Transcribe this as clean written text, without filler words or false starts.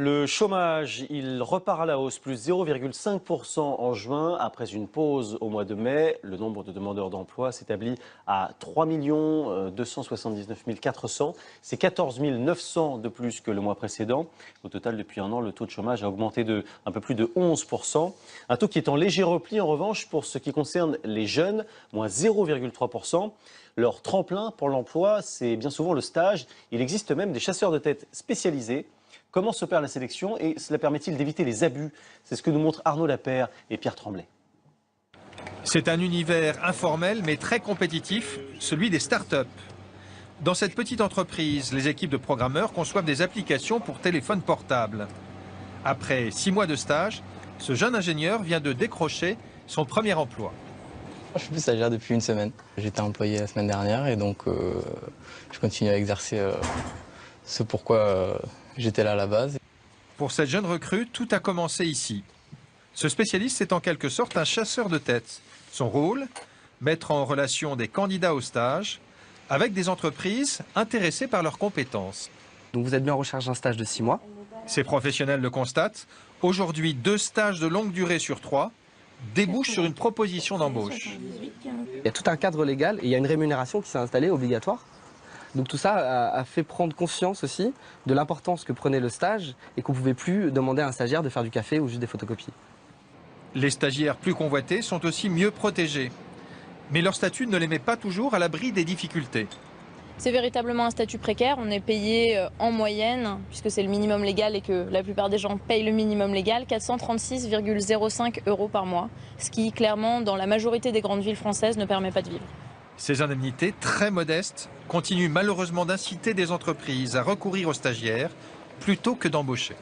Le chômage, il repart à la hausse, plus 0,5% en juin. Après une pause au mois de mai, le nombre de demandeurs d'emploi s'établit à 3 279 400. C'est 14 900 de plus que le mois précédent. Au total, depuis un an, le taux de chômage a augmenté de un peu plus de 11%. Un taux qui est en léger repli, en revanche, pour ce qui concerne les jeunes, moins 0,3%. Leur tremplin pour l'emploi, c'est bien souvent le stage. Il existe même des chasseurs de tête spécialisés. Comment s'opère la sélection et cela permet-il d'éviter les abus? C'est ce que nous montrent Arnaud Lapère et Pierre Tremblay. C'est un univers informel mais très compétitif, celui des start-up. Dans cette petite entreprise, les équipes de programmeurs conçoivent des applications pour téléphone portable. Après 6 mois de stage, ce jeune ingénieur vient de décrocher son premier emploi. Je suis plus stagiaire depuis une semaine. J'étais employé la semaine dernière et donc je continue à exercer ce pourquoi j'étais là à la base. Pour cette jeune recrue, tout a commencé ici. Ce spécialiste est en quelque sorte un chasseur de tête. Son rôle, mettre en relation des candidats au stage avec des entreprises intéressées par leurs compétences. Donc vous êtes bien en recherche d'un stage de 6 mois. Ces professionnels le constatent. Aujourd'hui, 2 stages de longue durée sur 3 débouchent sur une proposition d'embauche. Il y a tout un cadre légal et il y a une rémunération qui s'est installée obligatoire. Donc tout ça a fait prendre conscience aussi de l'importance que prenait le stage et qu'on ne pouvait plus demander à un stagiaire de faire du café ou juste des photocopies. Les stagiaires plus convoités sont aussi mieux protégés. Mais leur statut ne les met pas toujours à l'abri des difficultés. C'est véritablement un statut précaire. On est payé en moyenne, puisque c'est le minimum légal et que la plupart des gens payent le minimum légal, 436,05 € par mois. Ce qui, clairement, dans la majorité des grandes villes françaises, ne permet pas de vivre. Ces indemnités très modestes continuent malheureusement d'inciter des entreprises à recourir aux stagiaires plutôt que d'embaucher.